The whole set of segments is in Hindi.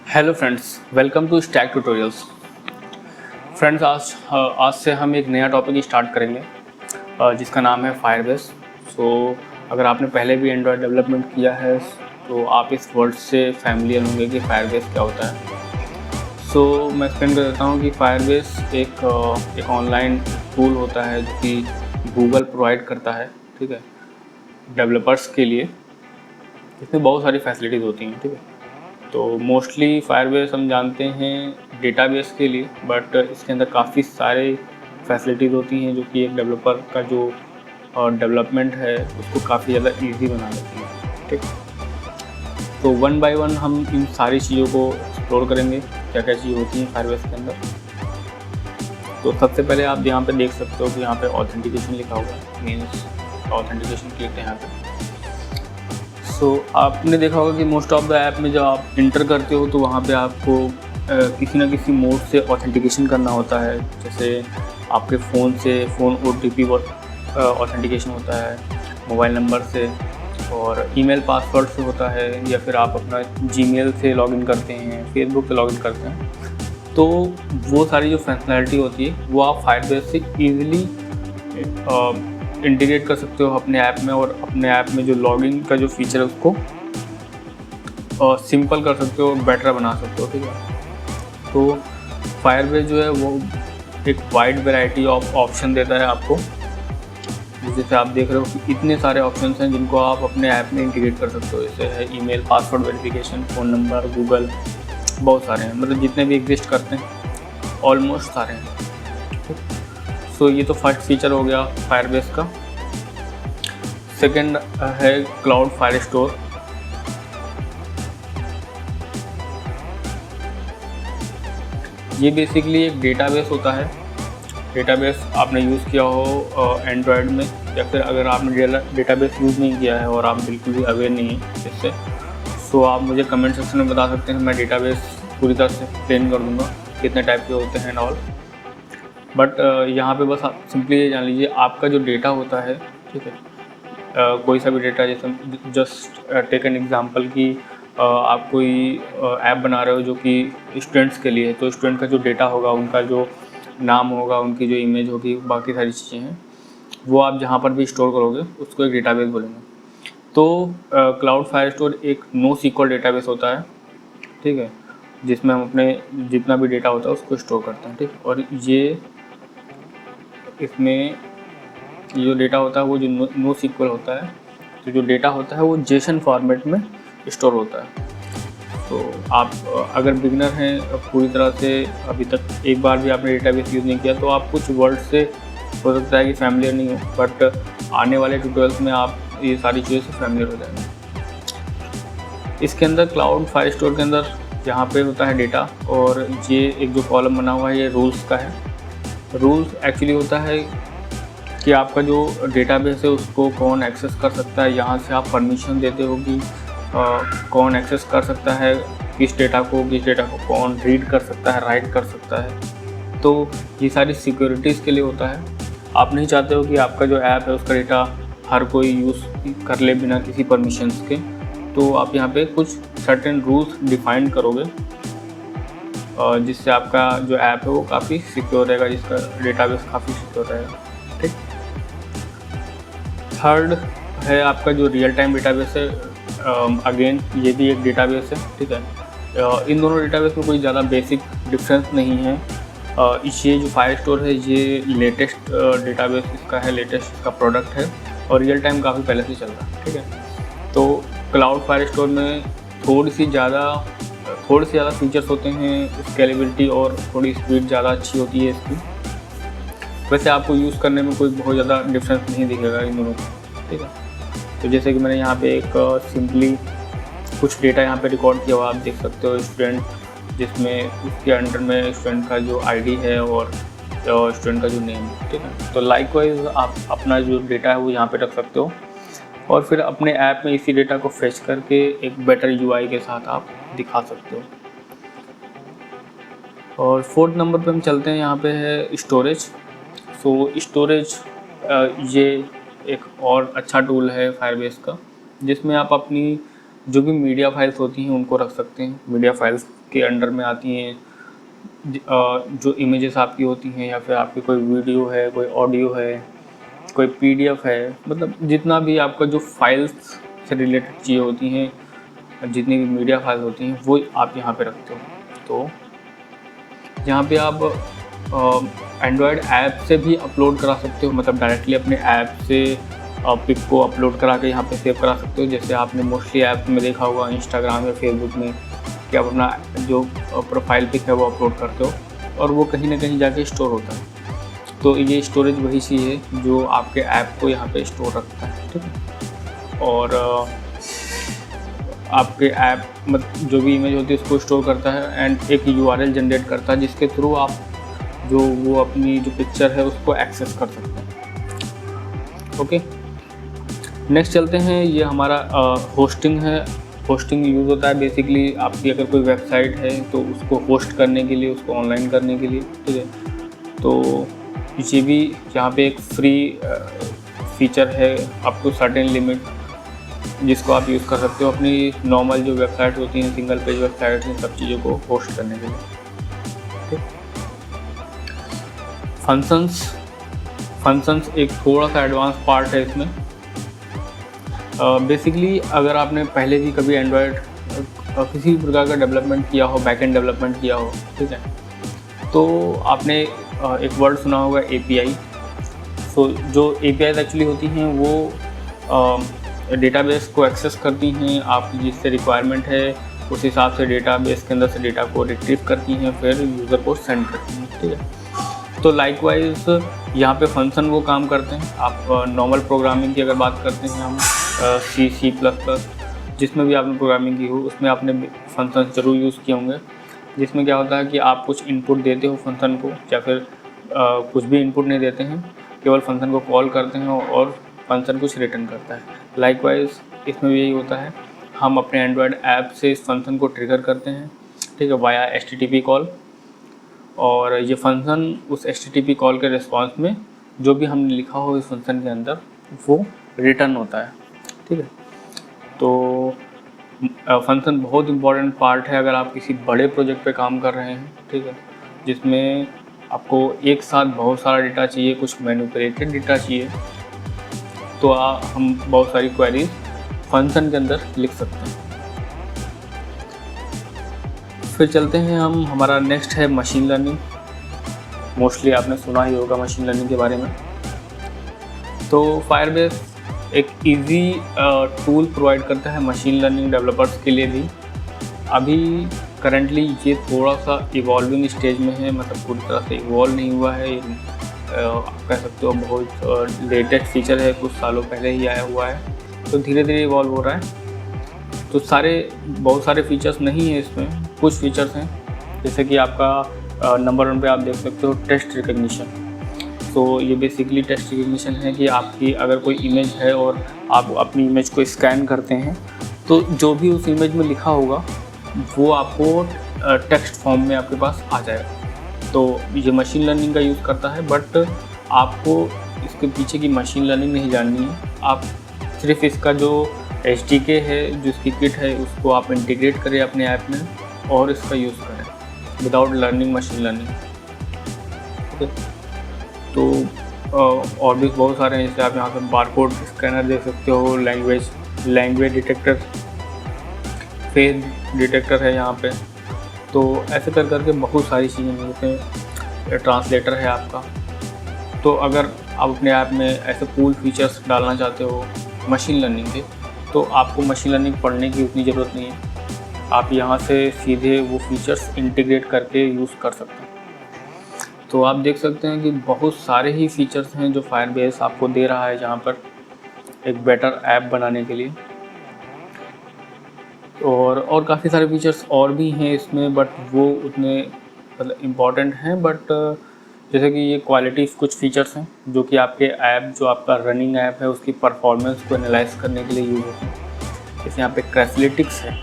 Hello friends, welcome to stack tutorials. Friends, आज से हम एक नया टॉपिक स्टार्ट करेंगे जिसका नाम है फायरबेस। सो अगर आपने पहले भी एंड्रॉयड डेवलपमेंट किया है तो आप इस वर्ड से फैमिलियर होंगे कि फायरबेस क्या होता है। सो मैं एक्सप्लेन कर देता हूँ कि फायरबेस एक ऑनलाइन टूल होता है जो कि गूगल प्रोवाइड करता है, ठीक है, डेवलपर्स के लिए। इसमें बहुत सारी फैसिलिटीज़ होती हैं, ठीक है। तो मोस्टली फायरबेस हम जानते हैं डेटाबेस के लिए, बट इसके अंदर काफ़ी सारे फैसिलिटीज़ होती हैं जो कि एक डेवलपर का जो डेवलपमेंट है उसको काफ़ी ज़्यादा इजी बना देती हैं, ठीक। तो वन बाय वन हम इन सारी चीज़ों को एक्सप्लोर करेंगे, क्या क्या चीज़ें होती हैं फायरबेस के अंदर। तो सबसे पहले आप यहाँ पे देख सकते हो कि यहाँ पे ऑथेंटिकेशन लिखा हुआ है, मीन्स ऑथेंटिकेशन क्लिक है यहाँ पे। सो आपने देखा होगा कि मोस्ट ऑफ द ऐप में जब आप इंटर करते हो तो वहाँ पे आपको किसी न किसी मोड से ऑथेंटिकेशन करना होता है। जैसे आपके फ़ोन से फ़ोन OTP ऑथेंटिकेशन होता है, मोबाइल नंबर से, और ईमेल पासवर्ड से होता है, या फिर आप अपना जीमेल से लॉगिन करते हैं, फेसबुक से लॉगिन करते हैं। तो वो सारी जो फंक्शनैलिटी होती है वो आप फायरबेस से ईज़िली इंटीग्रेट कर सकते हो अपने ऐप में, और अपने ऐप में जो लॉगिन का जो फीचर है उसको सिंपल कर सकते हो, बेटर बना सकते हो, ठीक है। तो फायरबेस जो है वो एक वाइड वैरायटी ऑफ ऑप्शन देता है आपको। जैसे आप देख रहे हो कि इतने सारे ऑप्शन हैं जिनको आप अपने ऐप में इंटीग्रेट कर सकते हो। जैसे है email, password verification, phone number, Google, बहुत सारे हैं, मतलब जितने भी एग्जिस्ट करते हैं ऑलमोस्ट सारे हैं। सो ये तो फर्स्ट फीचर हो गया फायरबेस का। सेकंड है क्लाउड फायरस्टोर। ये बेसिकली एक डेटाबेस होता है। डेटाबेस आपने यूज़ किया हो एंड्रॉयड में, या फिर अगर आपने डेटाबेस यूज़ नहीं किया है और आप बिल्कुल भी अवेयर नहीं हैं इससे, सो आप मुझे कमेंट सेक्शन में बता सकते हैं। मैं डेटाबेस पूरी तरह से एक्सप्लेन कर दूँगा कितने टाइप के होते हैं एंड ऑल। बट यहाँ पे बस आप सिंपली ये जान लीजिए, आपका जो डेटा होता है, ठीक है, कोई सा भी डेटा, जैसे जस्ट टेक एन एग्जांपल कि आप कोई ऐप बना रहे हो जो कि स्टूडेंट्स के लिए है, तो स्टूडेंट का जो डेटा होगा, उनका जो नाम होगा, उनकी जो इमेज होगी, बाकी सारी चीज़ें हैं, वो आप जहाँ पर भी स्टोर करोगे उसको एक डेटाबेस बोलेंगे। तो क्लाउड फायरस्टोर एक NoSQL डेटाबेस होता है, ठीक है, जिसमें हम अपने जितना भी डेटा होता है उसको स्टोर करते हैं, ठीक है। और ये इसमें जो डेटा होता है वो जो NoSQL होता है, तो जो डेटा होता है वो JSON फॉर्मेट में स्टोर होता है। तो आप अगर बिगिनर हैं पूरी तरह से, अभी तक एक बार भी आपने डेटाबेस यूज़ नहीं किया, तो आप कुछ वर्ड से हो सकता है कि फैमिलियर नहीं हो, बट आने वाले ट्यूटोरियल्स में आप ये सारी चीज़ों से फैमिलियर हो जाएंगे। इसके अंदर क्लाउड फायरस्टोर के अंदर यहाँ पे होता है डेटा, और ये एक जो कॉलम बना हुआ है ये रूल्स का है। रूल्स एक्चुअली होता है कि आपका जो डेटाबेस है उसको कौन एक्सेस कर सकता है, यहाँ से आप परमिशन देते हो कि कौन एक्सेस कर सकता है किस डेटा को कौन रीड कर सकता है, राइट कर सकता है। तो ये सारी सिक्योरिटीज़ के लिए होता है। आप नहीं चाहते हो कि आपका जो ऐप है उसका डेटा हर कोई यूज़ कर ले बिना किसी परमिशंस के, तो आप यहाँ पे कुछ सर्टेन रूल्स डिफाइन करोगे, जिससे आपका जो ऐप है वो काफ़ी सिक्योर रहेगा, जिसका डेटाबेस काफ़ी सिक्योर रहेगा, ठीक। थर्ड है आपका जो रियल टाइम डेटाबेस है। अगेन ये भी एक डेटाबेस है, ठीक है। इन दोनों डेटाबेस में कोई ज़्यादा बेसिक डिफरेंस नहीं है। ये जो फायरस्टोर है ये लेटेस्ट डेटाबेस इसका है, लेटेस्ट इसका प्रोडक्ट है, और रियल टाइम काफ़ी पहले से चल रहा है, ठीक है। तो क्लाउड फायरस्टोर में थोड़ी सी ज़्यादा फीचर्स होते हैं, स्केलेबिलिटी और थोड़ी स्पीड ज़्यादा अच्छी होती है इसकी। वैसे आपको यूज़ करने में कोई बहुत ज़्यादा डिफरेंस नहीं दिखेगा इन दोनों को, ठीक है। तो जैसे कि मैंने यहाँ पे एक सिंपली कुछ डेटा यहाँ पे रिकॉर्ड किया हुआ आप देख सकते हो, स्टूडेंट, जिसमें उसके अंडर में स्टूडेंट का जो ID है और स्टूडेंट का जो नेम, ठीक है। तो लाइकवाइज आप अपना जो डेटा है वो यहाँ पे रख सकते हो, और फिर अपने ऐप में इसी डेटा को फेच करके एक बेटर UI के साथ आप दिखा सकते हो। और फोर्थ नंबर पे हम चलते हैं, यहाँ पे है स्टोरेज। सो स्टोरेज ये एक और अच्छा टूल है फायरबेस का, जिसमें आप अपनी जो भी मीडिया फाइल्स होती हैं उनको रख सकते हैं। मीडिया फाइल्स के अंडर में आती हैं जो इमेजेस आपकी होती हैं, या फिर आपकी कोई वीडियो है, कोई ऑडियो है, कोई पीडीएफ है, मतलब जितना भी आपका जो फाइल्स से रिलेटेड चीज़ें होती हैं, जितनी भी मीडिया फाइल्स होती हैं वो आप यहाँ पे रखते हो। तो यहाँ पे आप एंड्रॉयड ऐप से भी अपलोड करा सकते हो, मतलब डायरेक्टली अपने ऐप से पिक को अपलोड करा के यहाँ पे सेव करा सकते हो। जैसे आपने मोस्टली ऐप में देखा होगा, इंस्टाग्राम या फेसबुक में, कि आप अपना जो प्रोफाइल पिक है वो अपलोड करते हो और वो कहीं ना कहीं जाके स्टोर होता है। तो ये स्टोरेज वही चीज़ है जो आपके ऐप को यहाँ पे स्टोर रखता है, ठीक है। और आपके ऐप मतलब जो भी इमेज होती है उसको स्टोर करता है एंड एक URL जनरेट करता है, जिसके थ्रू आप जो वो अपनी जो पिक्चर है उसको एक्सेस कर सकते हैं। ओके, नेक्स्ट चलते हैं। ये हमारा होस्टिंग है। होस्टिंग यूज़ होता है बेसिकली आपकी अगर कोई वेबसाइट है तो उसको होस्ट करने के लिए, उसको ऑनलाइन करने के लिए, ठीक है। तो ये भी यहाँ पे एक फ्री फीचर है अप टू सर्टेन लिमिट, जिसको आप यूज़ कर सकते हो अपनी नॉर्मल जो वेबसाइट होती हैं, सिंगल पेज वेबसाइट, इन सब चीज़ों को होस्ट करने के लिए, ठीक। फंक्शंस एक थोड़ा सा एडवांस पार्ट है इसमें। बेसिकली अगर आपने पहले भी कभी एंड्रॉयड किसी भी प्रकार का डेवलपमेंट किया हो, बैकएंड डेवलपमेंट किया हो, ठीक है, तो आपने एक वर्ड सुना होगा API। तो जो APIs एक्चुअली होती हैं वो डेटाबेस को एक्सेस करती हैं, आपकी जिससे रिक्वायरमेंट है उस हिसाब से डेटाबेस के अंदर से डेटा को रिट्रीव करती हैं, फिर यूज़र को सेंड करती हैं, ठीक है। तो लाइकवाइज यहाँ पे फंक्शन वो काम करते हैं। आप नॉर्मल प्रोग्रामिंग की अगर बात करते हैं हम, C++, जिसमें भी आपने प्रोग्रामिंग की हो उसमें आपने फंक्शन ज़रूर यूज़ किए होंगे, जिसमें क्या होता है कि आप कुछ इनपुट देते हो फंक्शन को, या फिर कुछ भी इनपुट नहीं देते हैं, केवल फंक्शन को कॉल करते हैं और फंक्शन कुछ रिटर्न करता है। लाइकवाइज इसमें भी यही होता है, हम अपने एंड्रॉयड ऐप से इस फंक्शन को ट्रिगर करते हैं, ठीक है, वाया HTTP कॉल, और ये फंक्शन उस HTTP कॉल के रिस्पॉन्स में जो भी हमने लिखा हो इस फंक्शन के अंदर वो रिटर्न होता है, ठीक है। तो फंक्शन बहुत इंपॉर्टेंट पार्ट है अगर आप किसी बड़े प्रोजेक्ट पे काम कर रहे हैं, ठीक है, जिसमें आपको एक साथ बहुत सारा डेटा चाहिए, कुछ मैनिपुलेटेड डेटा चाहिए, तो हम बहुत सारी क्वेरीज फंक्शन के अंदर लिख सकते हैं। फिर चलते हैं हम, हमारा नेक्स्ट है मशीन लर्निंग। मोस्टली आपने सुना ही होगा मशीन लर्निंग के बारे में। तो फायरबेस एक इजी टूल प्रोवाइड करता है मशीन लर्निंग डेवलपर्स के लिए भी। अभी करंटली ये थोड़ा सा इवॉल्विंग स्टेज में है, मतलब पूरी तरह से इवॉल्व नहीं हुआ है। आप कह सकते हो बहुत लेटेस्ट फीचर है, कुछ सालों पहले ही आया हुआ है, तो धीरे धीरे इवॉल्व हो रहा है। तो बहुत सारे फीचर्स नहीं है इसमें, कुछ फीचर्स हैं, जैसे कि आपका नंबर 1 पे आप देख सकते हो टेक्स्ट रिकग्निशन। तो ये बेसिकली टेक्स्ट रिकग्निशन है कि आपकी अगर कोई इमेज है और आप अपनी इमेज को स्कैन करते हैं तो जो भी उस इमेज में लिखा होगा वो आपको टेक्स्ट फॉर्म में आपके पास आ जाएगा। तो ये मशीन लर्निंग का यूज़ करता है, बट आपको इसके पीछे की मशीन लर्निंग नहीं जाननी है। आप सिर्फ इसका जो SDK है, जो इसकी किट है, उसको आप इंटीग्रेट करें अपने ऐप में और इसका यूज़ करें without learning machine learning. Okay, तो और भी बहुत सारे हैं, जैसे आप यहाँ पे बारकोड स्कैनर देख सकते हो, लैंग्वेज डिटेक्टर, फेस डिटेक्टर है यहाँ पे। तो ऐसे कर करके बहुत सारी चीज़ें मिलते हैं। ट्रांसलेटर है आपका। तो अगर आप अपने ऐप में ऐसे कूल फीचर्स डालना चाहते हो मशीन लर्निंग के, तो आपको मशीन लर्निंग पढ़ने की उतनी ज़रूरत नहीं है। आप यहाँ से सीधे वो फीचर्स इंटीग्रेट करके यूज़ कर सकते हैं। तो आप देख सकते हैं कि बहुत सारे ही फीचर्स हैं जो फायरबेस आपको दे रहा है जहाँ पर एक बेटर ऐप बनाने के लिए। और काफ़ी सारे फीचर्स और भी हैं इसमें, बट वो उतने मतलब इम्पॉर्टेंट हैं। बट जैसे कि ये क्वालिटी कुछ फीचर्स हैं जो कि आपके ऐप, जो आपका रनिंग ऐप है, उसकी परफॉर्मेंस को एनालाइज करने के लिए यूज़ होते हैं। जैसे यहाँ पे क्रैशलिटिक्स है।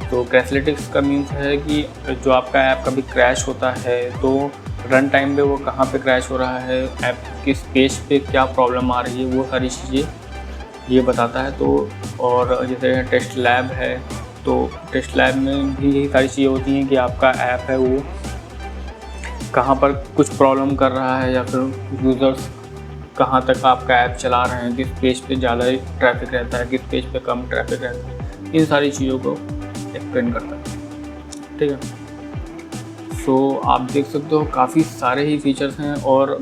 तो क्रैशलिटिक्स का मीन्स है कि जो आपका ऐप कभी क्रैश होता है तो रन टाइम पे वो कहाँ पे क्रैश हो रहा है, ऐप किस पेज पे क्या प्रॉब्लम आ रही है, वो सारी चीज़ें ये बताता है। तो और जैसे टेस्ट लैब है, तो टेस्ट लैब में भी यही सारी चीज़ें होती हैं कि आपका ऐप है वो कहाँ पर कुछ प्रॉब्लम कर रहा है, या फिर यूज़र्स कहाँ तक आपका ऐप चला रहे हैं, किस पेज पे ज़्यादा ट्रैफिक रहता है, किस पेज पे कम ट्रैफिक रहता है, इन सारी चीज़ों को एक्सप्लेन करता है। ठीक है, सो आप देख सकते हो काफ़ी सारे ही फीचर्स हैं। और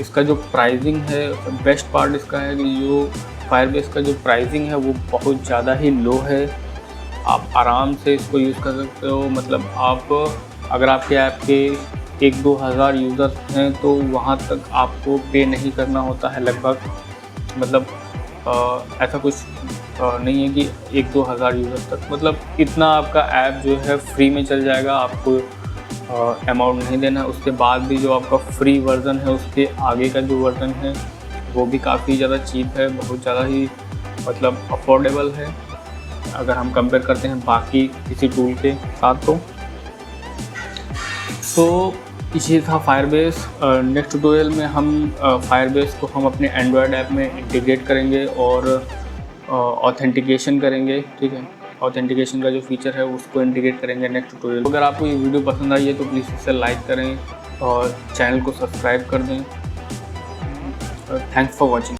इसका जो प्राइसिंग है, बेस्ट पार्ट इसका है कि जो फायरबेस का जो प्राइसिंग है वो बहुत ज़्यादा ही लो है। आप आराम से इसको यूज़ कर सकते हो। मतलब आप अगर आपके ऐप के 1-2 हज़ार यूज़र्स हैं तो वहाँ तक आपको पे नहीं करना होता है लगभग। मतलब ऐसा कुछ नहीं है कि 1-2 हज़ार यूज़र्स तक, मतलब इतना आपका ऐप जो है फ्री में चल जाएगा, आपको अमाउंट नहीं देना। उसके बाद भी जो आपका फ्री वर्ज़न है, उसके आगे का जो वर्ज़न है वो भी काफ़ी ज़्यादा चीप है, बहुत ज़्यादा ही मतलब अफोर्डेबल है अगर हम कंपेयर करते हैं बाकी किसी टूल के साथ। तो ये था फायरबेस। नेक्स्ट ट्यूटोरियल में हम फायरबेस को हम अपने एंड्रॉयड ऐप में इंटीग्रेट करेंगे और ऑथेंटिकेशन करेंगे। ठीक है, ऑथेंटिकेशन का जो फीचर है उसको इंटीग्रेट करेंगे नेक्स्ट ट्यूटोरियल। अगर आपको ये वीडियो पसंद आई है तो प्लीज़ इसे लाइक करें और चैनल को सब्सक्राइब कर दें। Thanks for watching.